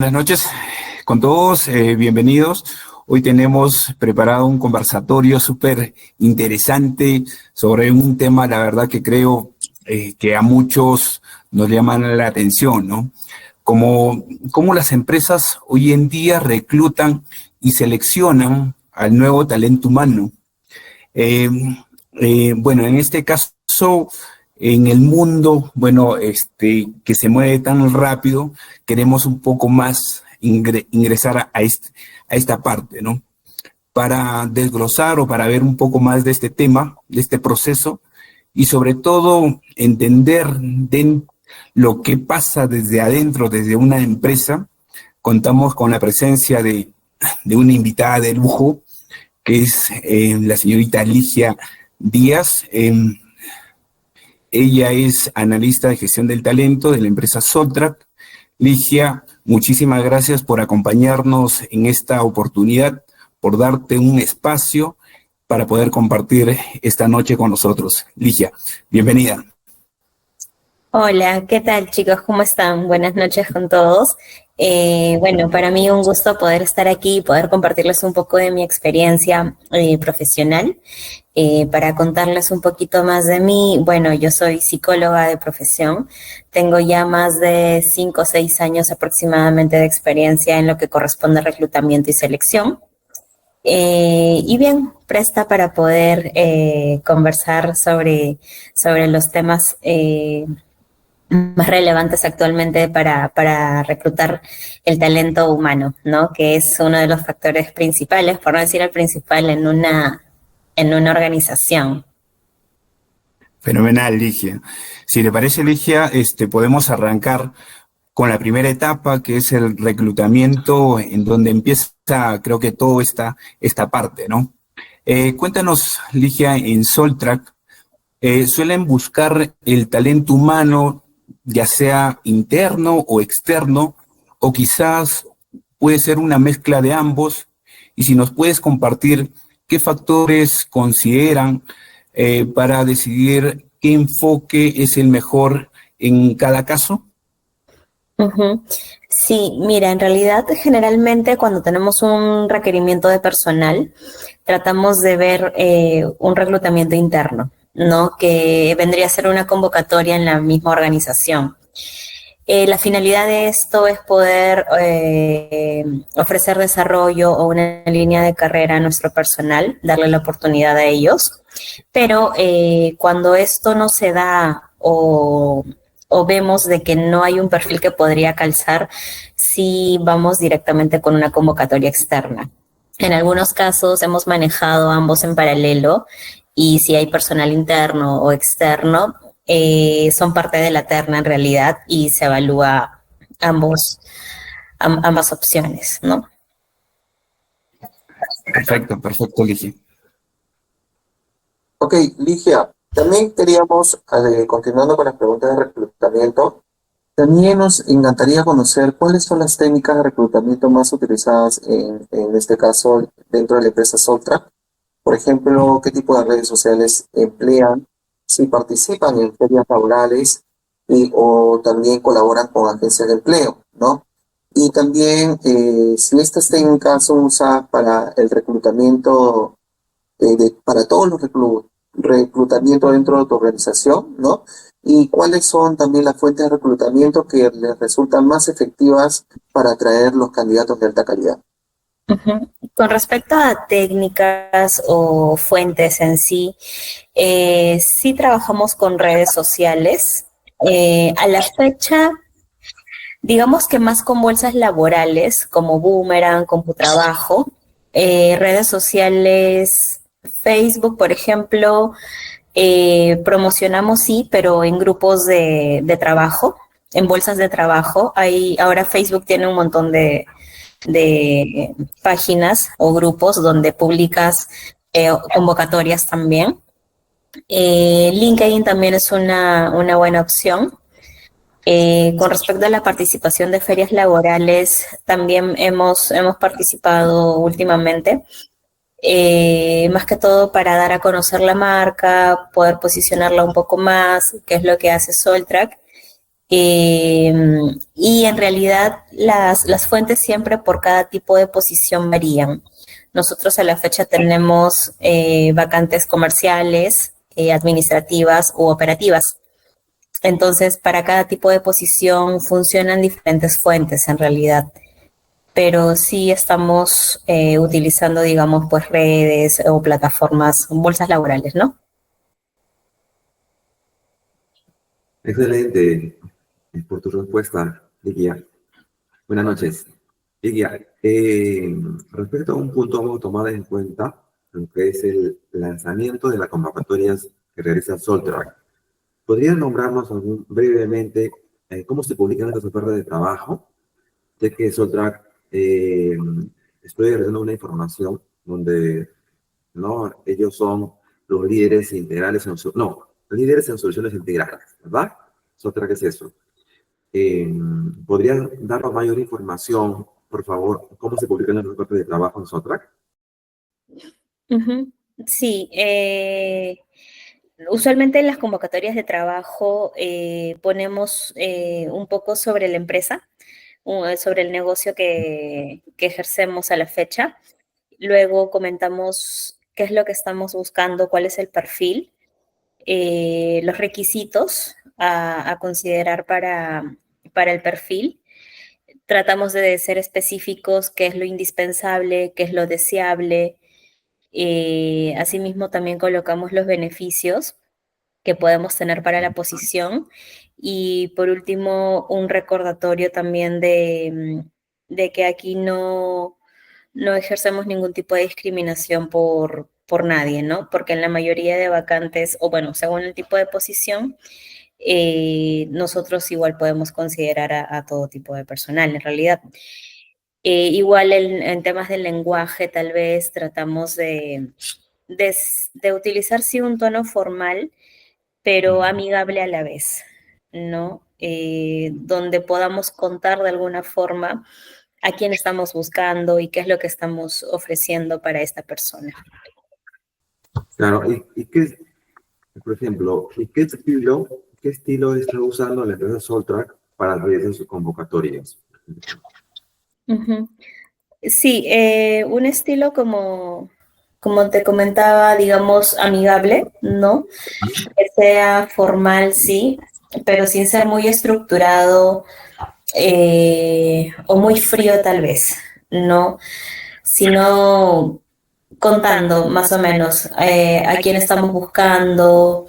Buenas noches con todos, bienvenidos. Hoy tenemos preparado un conversatorio súper interesante sobre un tema, la verdad que creo que a muchos nos llaman la atención, ¿no? Cómo las empresas hoy en día reclutan y seleccionan al nuevo talento humano. Eh, bueno, en este caso, en el mundo, bueno, que se mueve tan rápido, queremos un poco más ingresar a esta parte, ¿no? Para desglosar o para ver un poco más de este tema, de este proceso, y sobre todo entender lo que pasa desde adentro, desde una empresa. Contamos con la presencia de una invitada de lujo, que es la señorita Ligia Díaz. Ella es analista de gestión del talento de la empresa Soltrack. Ligia, muchísimas gracias por acompañarnos en esta oportunidad, por darte un espacio para poder compartir esta noche con nosotros. Ligia, bienvenida. Hola, ¿qué tal chicos? ¿Cómo están? Buenas noches con todos. Bueno, para mí un gusto poder estar aquí y poder compartirles un poco de mi experiencia profesional. Para contarles un poquito más de mí, bueno, yo soy psicóloga de profesión. Tengo ya más de 5 o 6 años aproximadamente de experiencia en lo que corresponde a reclutamiento y selección. Y bien, presta para poder conversar sobre los temas más relevantes actualmente para reclutar el talento humano, ¿no? Que es uno de los factores principales, por no decir el principal, en una organización. Fenomenal, Ligia. Si le parece, Ligia, podemos arrancar con la primera etapa, que es el reclutamiento, en donde empieza, creo que todo esta parte, ¿no? Cuéntanos, Ligia, en Soltrack, suelen buscar el talento humano, ya sea interno o externo, o quizás puede ser una mezcla de ambos. Y si nos puedes compartir qué factores consideran para decidir qué enfoque es el mejor en cada caso. Ujú. Sí, mira, en realidad generalmente cuando tenemos un requerimiento de personal, tratamos de ver un reclutamiento interno, ¿no? Que vendría a ser una convocatoria en la misma organización. La finalidad de esto es poder ofrecer desarrollo o una línea de carrera a nuestro personal, darle la oportunidad a ellos, pero cuando esto no se da o vemos de que no hay un perfil que podría calzar, sí vamos directamente con una convocatoria externa. En algunos casos hemos manejado ambos en paralelo y si hay personal interno o externo, son parte de la terna en realidad y se evalúa ambas opciones, ¿no? Perfecto, perfecto, Ligia. Ok, Ligia, también queríamos, continuando con las preguntas de reclutamiento, también nos encantaría conocer cuáles son las técnicas de reclutamiento más utilizadas en este caso dentro de la empresa Soltrack. Por ejemplo, qué tipo de redes sociales emplean, si participan en ferias laborales o también colaboran con agencias de empleo, ¿no? Y también si estas técnicas son usadas para el reclutamiento para todos los reclutamientos dentro de tu organización, ¿no? Y cuáles son también las fuentes de reclutamiento que les resultan más efectivas para atraer los candidatos de alta calidad. Uh-huh. Con respecto a técnicas o fuentes en sí, sí trabajamos con redes sociales. A la fecha, digamos que más con bolsas laborales como Boomerang, Computrabajo, redes sociales, Facebook, por ejemplo, promocionamos sí, pero en grupos de trabajo, en bolsas de trabajo. Ahora Facebook tiene un montón de páginas o grupos donde publicas convocatorias también. LinkedIn también es una buena opción. Con respecto a la participación de ferias laborales, también hemos participado últimamente, más que todo para dar a conocer la marca, poder posicionarla un poco más, que es lo que hace Soltrack. Eh, y en realidad las fuentes siempre por cada tipo de posición varían. Nosotros a la fecha tenemos vacantes comerciales, administrativas u operativas. Entonces, para cada tipo de posición funcionan diferentes fuentes en realidad, pero sí estamos utilizando, digamos, pues redes o plataformas, bolsas laborales, ¿no? Excelente por tu respuesta, Ligia. Buenas noches. Ligia, respecto a un punto vamos a tomar en cuenta lo que es el lanzamiento de las convocatorias que realiza Soltrack. ¿Podrías nombrarnos brevemente cómo se publican estas ofertas de trabajo? Sé que Soltrack, estoy realizando una información donde ¿no? Ellos son los líderes integrales líderes en soluciones integrales, ¿verdad? Soltrack es eso. ¿Podrías darnos mayor información, por favor, cómo se publican las ofertas de trabajo en Soltrack? Uh-huh. Sí, usualmente en las convocatorias de trabajo ponemos un poco sobre la empresa, sobre el negocio que ejercemos a la fecha. Luego comentamos qué es lo que estamos buscando, cuál es el perfil, los requisitos a considerar para el perfil. Tratamos de ser específicos, qué es lo indispensable, qué es lo deseable. Asimismo, también colocamos los beneficios que podemos tener para la posición. Y por último, un recordatorio también de que aquí no ejercemos ningún tipo de discriminación por nadie, ¿no? Porque en la mayoría de vacantes, o bueno, según el tipo de posición, nosotros igual podemos considerar a todo tipo de personal, en realidad. Igual en temas del lenguaje, tal vez tratamos de utilizar sí un tono formal, pero amigable a la vez, ¿no? Donde podamos contar de alguna forma a quién estamos buscando y qué es lo que estamos ofreciendo para esta persona. Claro, y qué, por ejemplo, ¿y qué estilo está usando la empresa Soltrack para realizar sus convocatorias? Uh-huh. Sí, un estilo como te comentaba, digamos, amigable, ¿no? Que sea formal, sí, pero sin ser muy estructurado o muy frío tal vez, ¿no? Sino contando más o menos a quién estamos buscando,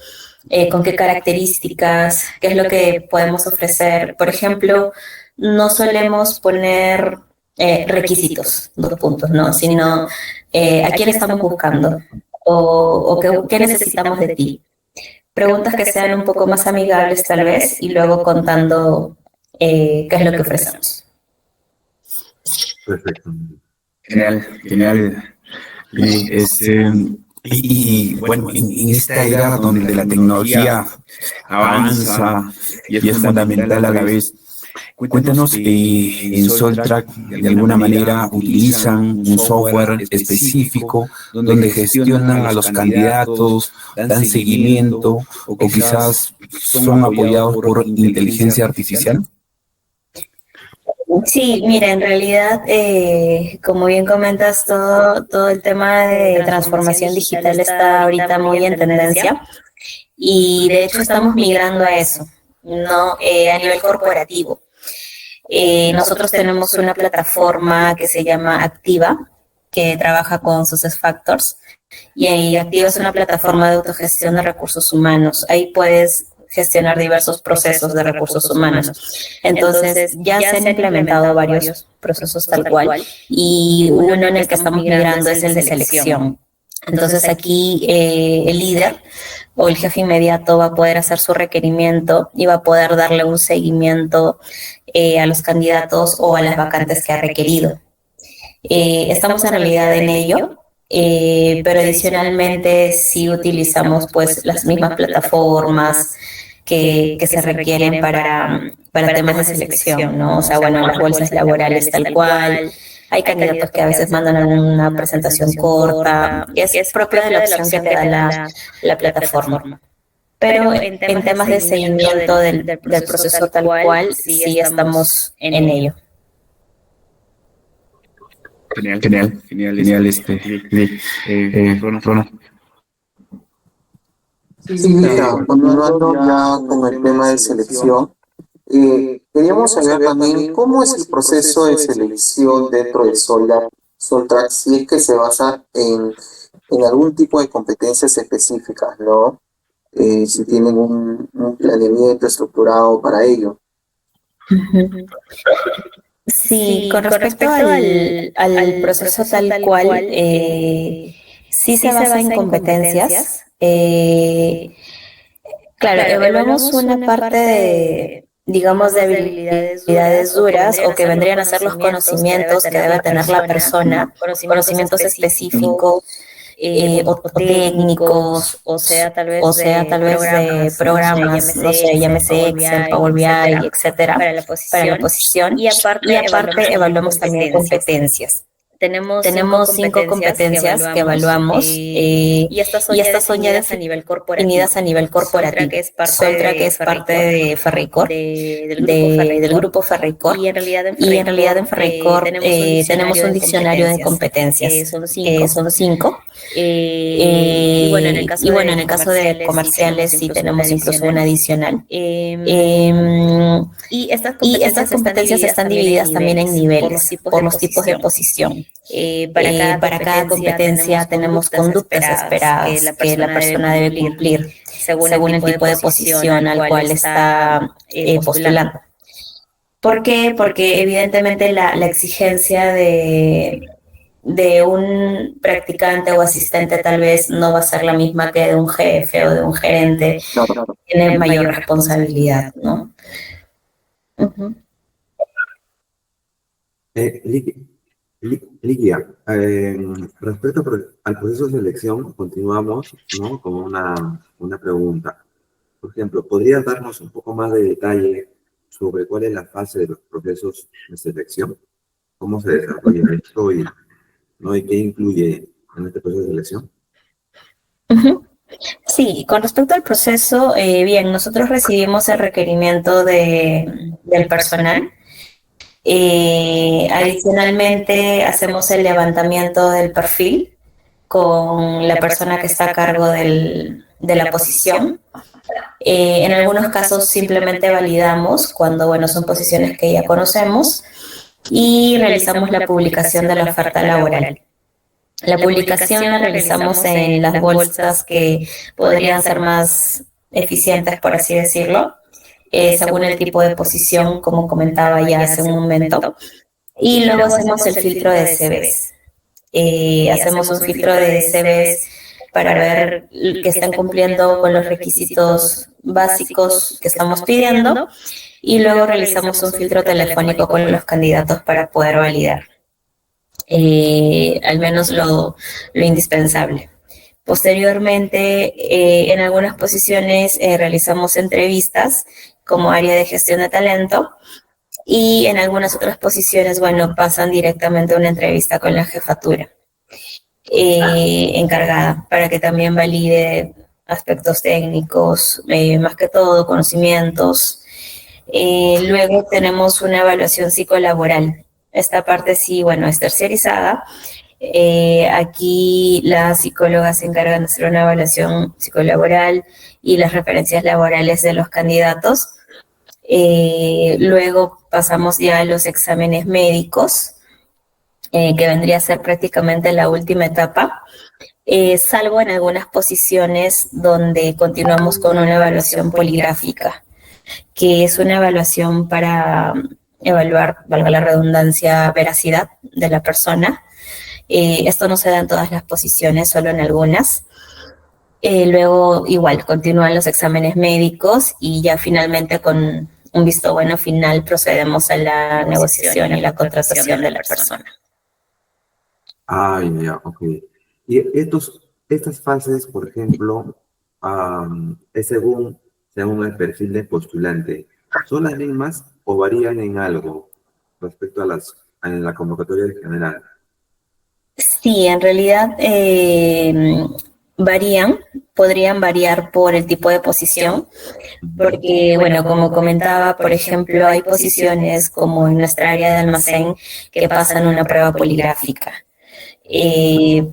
con qué características, qué es lo que podemos ofrecer. Por ejemplo, no solemos poner requisitos, 2 puntos, ¿no? Sino a quién estamos buscando o qué necesitamos de ti. Preguntas que sean un poco más amigables tal vez y luego contando qué es lo que ofrecemos. Perfecto. Genial, genial. Bueno, en esta era donde la tecnología avanza y es fundamental a la vez, cuéntanos, en Soltrack de alguna manera utilizan un software específico donde gestionan a los candidatos, dan seguimiento o quizás son apoyados por inteligencia artificial. Sí, mira, en realidad, como bien comentas, todo el tema de transformación digital está ahorita muy en tendencia y de hecho estamos migrando a eso, ¿no? A nivel corporativo. Nosotros tenemos una plataforma que se llama Activa, que trabaja con SuccessFactors, y Activa es una plataforma de autogestión de recursos humanos. Ahí puedes gestionar diversos procesos de recursos humanos. Entonces, ya se han implementado varios procesos tal cual, y uno en el que estamos migrando es el de selección. Entonces, aquí el líder o el jefe inmediato va a poder hacer su requerimiento y va a poder darle un seguimiento a los candidatos o a las vacantes que ha requerido. Estamos en realidad en ello. Pero adicionalmente sí utilizamos pues las mismas plataformas que se requieren para temas de selección, ¿no? O sea, bueno, las bolsas laborales tal cual. Hay candidatos que a veces mandan una presentación corta, que es propia de la opción que te da la plataforma. pero en temas de seguimiento del proceso tal cual, sí estamos en ello. Genial, Rono. Sí, mira, continuando ya con el tema de selección, queríamos saber también cómo es el proceso de selección dentro de Soltrack, si es que se basa en algún tipo de competencias específicas, ¿no? Si tienen un planeamiento estructurado para ello. Sí, con respecto al proceso tal cual, sí se basa en competencias. Claro, evaluamos una parte de, digamos, de habilidades duras o que vendrían a ser los conocimientos que debe tener la persona, conocimientos específicos o técnicos, o sea, tal vez de programas, no sé, llámese Excel, Power BI, etcétera, para la posición. Y aparte evaluamos también competencias. Tenemos 5 competencias que evaluamos y estas son ya definidas a nivel corporativo. Soltra, que es parte de Ferricor, del grupo Ferricor, y en realidad en Ferricor tenemos un diccionario de competencias, son 5. Y bueno, en el caso de comerciales sí tenemos incluso una adicional. Y estas competencias están divididas también en niveles por los tipos de posición. Para cada competencia tenemos conductas esperadas que la persona debe cumplir según el tipo de posición al cual está postulando. ¿Por qué? Porque evidentemente la exigencia de un practicante o asistente tal vez no va a ser la misma que de un jefe o de un gerente. Tiene mayor responsabilidad, ¿no? Uh-huh. Ligia, respecto al proceso de selección, continuamos, ¿no?, con una pregunta. Por ejemplo, ¿podrías darnos un poco más de detalle sobre cuál es la fase de los procesos de selección? ¿Cómo se desarrolla esto y, ¿no?, y qué incluye en este proceso de selección? Uh-huh. Sí, con respecto al proceso, bien, nosotros recibimos el requerimiento del personal. Adicionalmente, hacemos el levantamiento del perfil con la persona que está a cargo de la posición. En algunos casos simplemente validamos cuando, bueno, son posiciones que ya conocemos y realizamos la publicación de la oferta laboral. La publicación la realizamos en las bolsas que podrían ser más eficientes, por así decirlo, según el tipo de posición, como comentaba ya hace un momento. Y luego hacemos el filtro de CVs. Hacemos un filtro de CVs para ver que están cumpliendo con los requisitos básicos que estamos pidiendo y luego realizamos un filtro telefónico con los candidatos para poder validar al menos lo indispensable. Posteriormente, en algunas posiciones realizamos entrevistas como área de gestión de talento y en algunas otras posiciones, bueno, pasan directamente a una entrevista con la jefatura encargada para que también valide aspectos técnicos, más que todo conocimientos. Luego tenemos una evaluación psicolaboral. Esta parte sí, bueno, es terciarizada. Aquí las psicólogas se encargan de hacer una evaluación psicolaboral y las referencias laborales de los candidatos. Luego pasamos ya a los exámenes médicos, que vendría a ser prácticamente la última etapa, salvo en algunas posiciones donde continuamos con una evaluación poligráfica, que es una evaluación para evaluar, valga la redundancia, veracidad de la persona. Esto no se da en todas las posiciones, solo en algunas. Luego, igual, continúan los exámenes médicos y ya finalmente con un visto bueno final procedemos a la negociación y la contratación de la persona. Ah, ya, ok. Y estas fases, por ejemplo, es según el perfil del postulante. ¿Son las mismas o varían en algo respecto en la convocatoria en general? Sí, en realidad varían podrían variar por el tipo de posición, porque, bueno, como comentaba, por ejemplo, hay posiciones como en nuestra área de almacén que pasan una prueba poligráfica,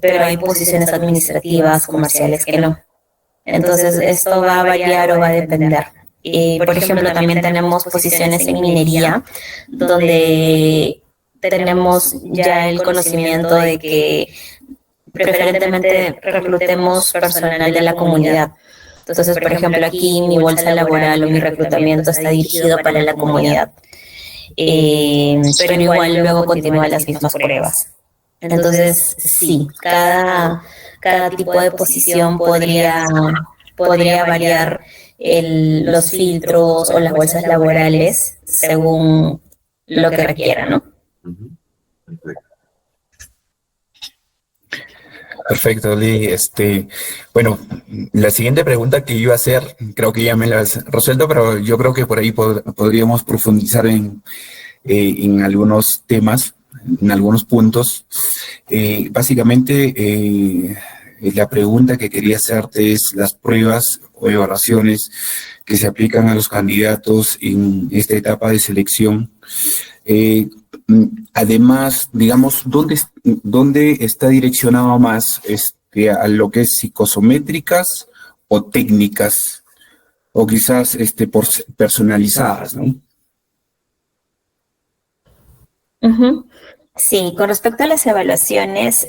pero hay posiciones administrativas, comerciales que no. Entonces, esto va a variar o va a depender. Por ejemplo, también tenemos posiciones en minería, donde tenemos ya el conocimiento de que preferentemente reclutemos personal de la comunidad. Entonces, por ejemplo, aquí mi bolsa laboral o mi reclutamiento está dirigido para la comunidad, pero igual luego continúan las mismas pruebas. Entonces, sí, cada tipo de posición podría variar los filtros o las bolsas laborales según lo que requiera, ¿no? Perfecto. Perfecto, Lee. Bueno, la siguiente pregunta que iba a hacer, creo que ya me la has resuelto, pero yo creo que por ahí podríamos profundizar en algunos temas, en algunos puntos. Básicamente, la pregunta que quería hacerte es las pruebas o evaluaciones que se aplican a los candidatos en esta etapa de selección. Eh, Además, digamos, ¿dónde está direccionado más a lo que es psicosométricas o técnicas? O quizás personalizadas, ¿no? Uh-huh. Sí, con respecto a las evaluaciones,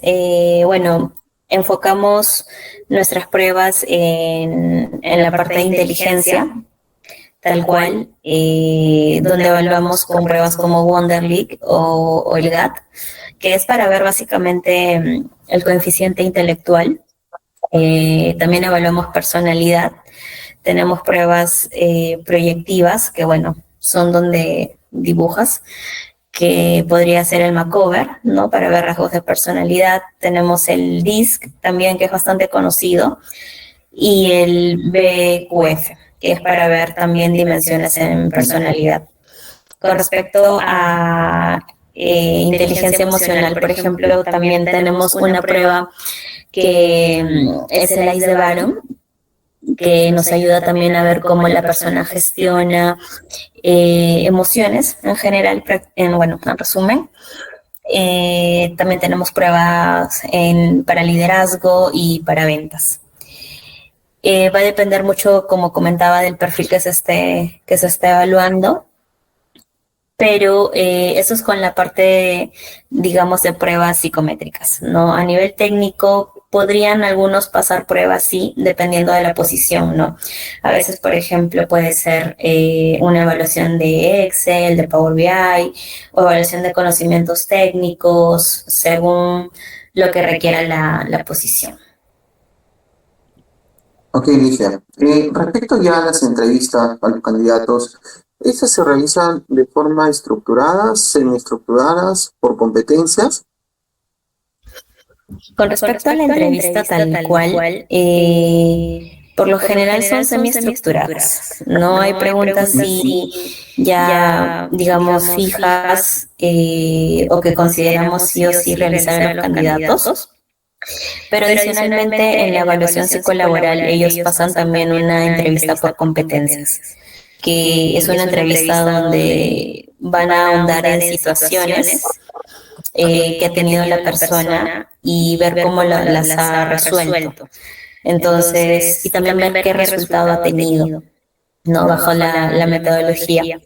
bueno, enfocamos nuestras pruebas en la parte de inteligencia, tal cual, donde evaluamos con pruebas como Wonderlic o el GAT, que es para ver básicamente el coeficiente intelectual. También evaluamos personalidad. Tenemos pruebas proyectivas, que bueno, son donde dibujas, que podría ser el Macover, ¿no? Para ver rasgos de personalidad. Tenemos el DISC también, que es bastante conocido, y el BQF, que es para ver también dimensiones en personalidad. Con respecto a inteligencia emocional, por ejemplo, también tenemos una prueba que es el ICE de Baron, que nos ayuda también a ver cómo la persona gestiona emociones en general, bueno, en resumen. También tenemos pruebas para liderazgo y para ventas. Va a depender mucho, como comentaba, del perfil que se esté evaluando, pero eso es con la parte, digamos, de pruebas psicométricas, ¿no? A nivel técnico, podrían algunos pasar pruebas, sí, dependiendo de la posición, ¿no? A veces, por ejemplo, puede ser una evaluación de Excel, de Power BI, o evaluación de conocimientos técnicos, según lo que requiera la posición. Ok, Ligia. Respecto ya a las entrevistas a los candidatos, ¿estas se realizan de forma estructurada, semiestructuradas, por competencias? Con respecto a la entrevista tal cual, por lo general son semiestructuradas. No hay preguntas así ya, digamos, fijas o que consideramos sí o sí realizar a los candidatos. Pero adicionalmente en la evaluación psicolaboral ellos pasan también una entrevista por competencias, que es una entrevista donde van a ahondar en situaciones que ha tenido la persona y ver cómo las ha resuelto. Entonces, y también ver qué resultado ha tenido, ¿no? Bajo la metodología.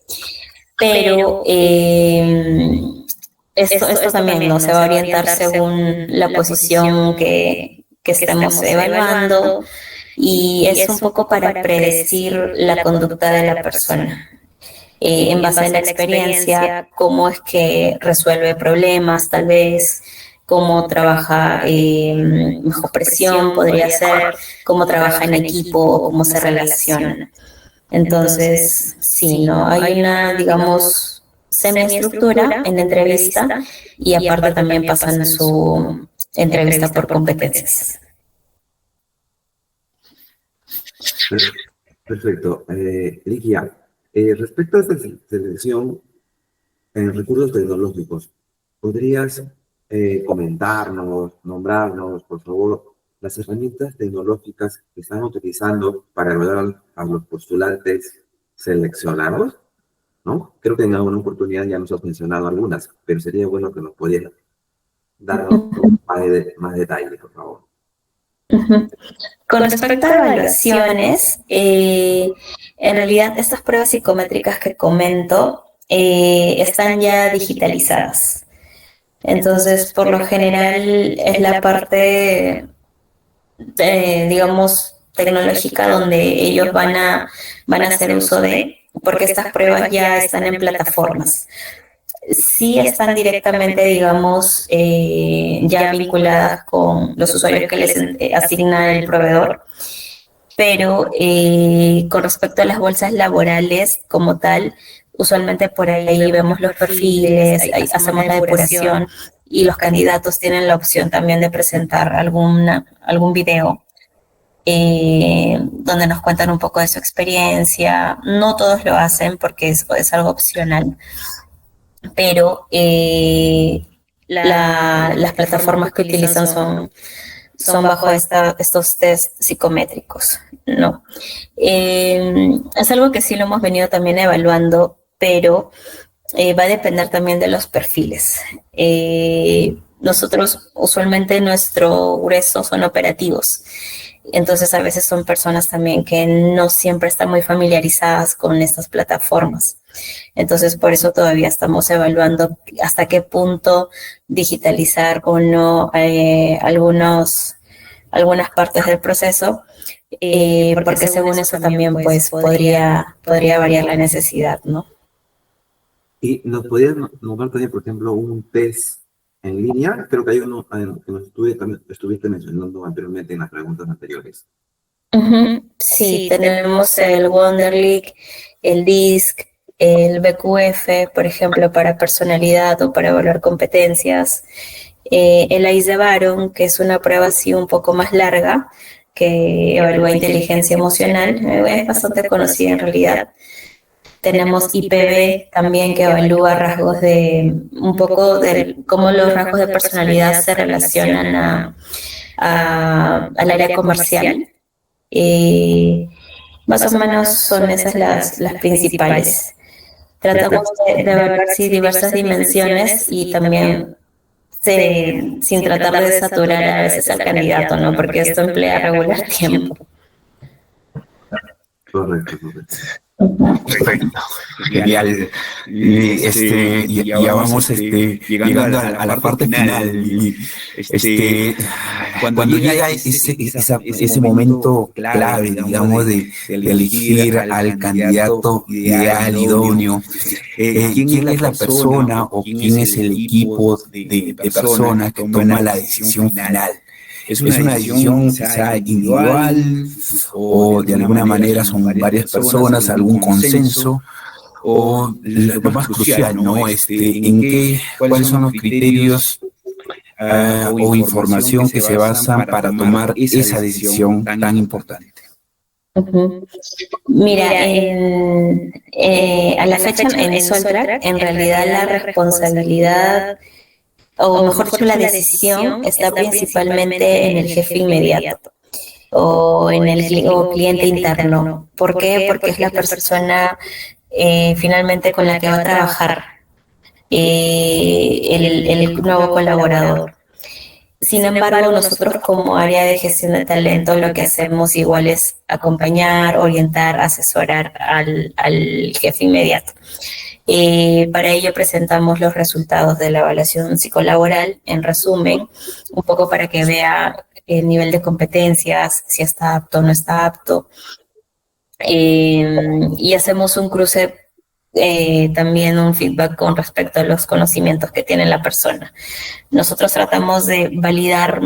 Pero esto también no se va a orientar según la posición que estemos evaluando, y es un poco para predecir la conducta de la persona. En base a la experiencia, cómo es que resuelve problemas, tal vez, cómo trabaja bajo presión, podría ser, cómo trabaja en equipo, cómo se relaciona. Entonces, sí, ¿no? Hay una, digamos, semiestructura en la entrevista, y aparte también pasan su entrevista por competencias. Perfecto. Ligia, respecto a esta selección en recursos tecnológicos, ¿podrías comentarnos, nombrarnos, por favor, las herramientas tecnológicas que están utilizando para evaluar a los postulantes seleccionados, ¿no? Creo que en alguna oportunidad ya nos has mencionado algunas, pero sería bueno que nos pudieran dar más detalle, por favor. Ujú. Con respecto a evaluaciones, en realidad estas pruebas psicométricas que comento están ya digitalizadas. Entonces, por lo general, es la parte, digamos, tecnológica donde ellos van a hacer uso de, porque estas pruebas ya están en plataformas. Sí están directamente, digamos, ya vinculadas con los usuarios que les asigna el proveedor, pero con respecto a las bolsas laborales como tal, usualmente por ahí vemos los perfiles, hacemos la depuración y los candidatos tienen la opción también de presentar algún video donde nos cuentan un poco de su experiencia. No todos lo hacen porque es algo opcional, pero las plataformas que utilizan son bajo estos test psicométricos, ¿no? Es algo que sí lo hemos venido también evaluando, pero va a depender también de los perfiles. Nosotros usualmente nuestro grueso son operativos, entonces a veces son personas también que no siempre están muy familiarizadas con estas plataformas. Entonces, por eso todavía estamos evaluando hasta qué punto digitalizar o no algunas partes del proceso, porque según eso también pues podría variar la necesidad, ¿no? ¿Y nos podías nombrar también, por ejemplo, un test en línea? Creo que hay uno que estuviste mencionando anteriormente en las preguntas anteriores. Uh-huh. Sí, tenemos el Wonderlic, el DISC, el BQF, por ejemplo, para personalidad o para evaluar competencias. El AIS de Baron, que es una prueba así un poco más larga, que evalúa inteligencia emocional, es bastante conocida en realidad. Tenemos IPB también, que evalúa rasgos un poco de cómo los rasgos de personalidad se relacionan al área comercial. Más o menos son esas las principales. Tratamos de evaluar diversas dimensiones y también sin tratar de saturar a veces al candidato, ¿no? Porque esto emplea regular tiempo. Correcto. Perfecto, genial. Ya vamos llegando a la parte final. Cuando llega ese momento clave, digamos, de elegir al candidato ideal, idóneo, ¿quién es la persona o quién es el equipo de personas que toma la decisión final? ¿Es una decisión quizá individual o de alguna manera son varias personas, algún consenso? O lo más crucial, ¿no? ¿Cuáles son los criterios o información que se basan para tomar esa decisión tan importante? Uh-huh. Mira, a la fecha en Soltrack, en realidad la responsabilidad, o mejor dicho, la decisión está principalmente en el jefe inmediato o en el cliente interno. ¿Por qué? Porque es la persona finalmente con la que va a trabajar el nuevo colaborador. Sin embargo, nosotros como área de gestión de talento lo que hacemos igual es acompañar, orientar, asesorar al jefe inmediato. Para ello presentamos los resultados de la evaluación psicolaboral, en resumen, un poco para que vea el nivel de competencias, si está apto o no está apto. Y hacemos un cruce, también un feedback con respecto a los conocimientos que tiene la persona. Nosotros tratamos de validar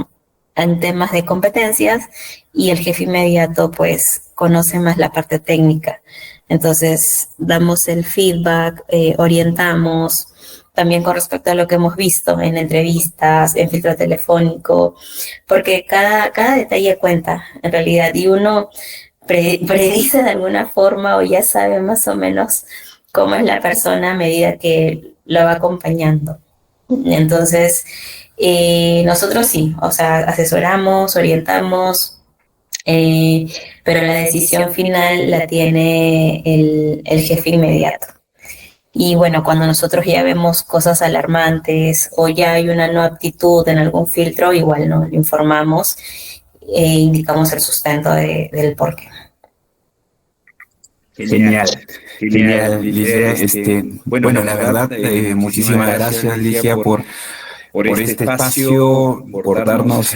en temas de competencias y el jefe inmediato pues conoce más la parte técnica. Entonces damos el feedback, orientamos también con respecto a lo que hemos visto en entrevistas, en filtro telefónico, porque cada detalle cuenta en realidad y uno predice de alguna forma o ya sabe más o menos cómo es la persona a medida que lo va acompañando. Entonces, Nosotros sí, o sea, asesoramos, orientamos, pero la decisión final la tiene el jefe inmediato. Y bueno, cuando nosotros ya vemos cosas alarmantes o ya hay una no aptitud en algún filtro, igual nos informamos e indicamos el sustento del porqué. Genial, genial, Ligia. Bueno, la verdad, muchísimas gracias, Ligia, por este espacio, por darnos,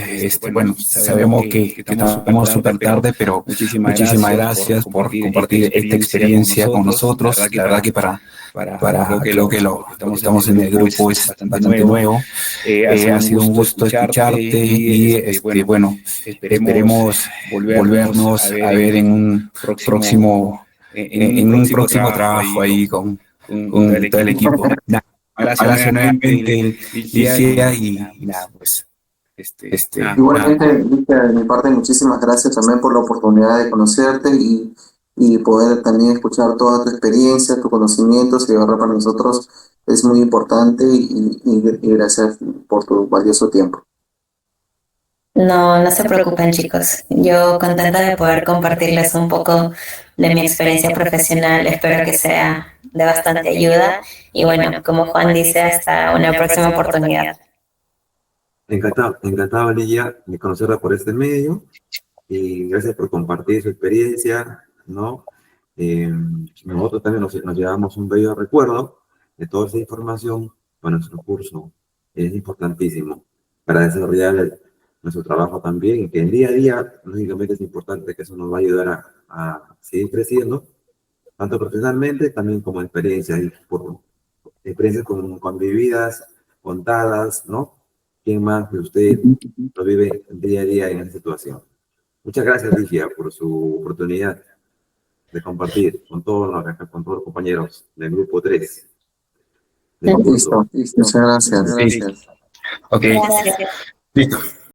bueno, sabemos que estamos súper tarde, pero muchísimas gracias por compartir esta experiencia con nosotros. La verdad que para creo que lo estamos en el grupo es bastante nuevo. Ha sido un gusto escucharte y, bueno, esperemos volvernos a ver en un próximo trabajo ahí con todo el equipo. Gracias nuevamente, Ligia, y nada, pues. Igualmente, Ligia, de mi parte, muchísimas gracias también por la oportunidad de conocerte y poder también escuchar toda tu experiencia, tus conocimientos, y ahora para nosotros es muy importante y gracias por tu valioso tiempo. No, no se preocupen, chicos. Yo contenta de poder compartirles un poco de mi experiencia profesional. Espero que sea de bastante ayuda. Y bueno, como Juan dice, hasta una próxima oportunidad. Encantado, Ligia, de conocerla por este medio. Y gracias por compartir su experiencia, ¿no? Nosotros también nos llevamos un bello recuerdo de toda esa información para nuestro curso. Es importantísimo para desarrollar nuestro trabajo también, y que el día a día, lógicamente, es importante, que eso nos va a ayudar a seguir creciendo, tanto profesionalmente también como experiencias, y por experiencias convividas, contadas, ¿no? ¿Quién más de usted lo vive día a día en esa situación? Muchas gracias, Ligia, por su oportunidad de compartir con todos los compañeros del grupo 3. Listo. Muchas gracias. Ok, Gracias. listo.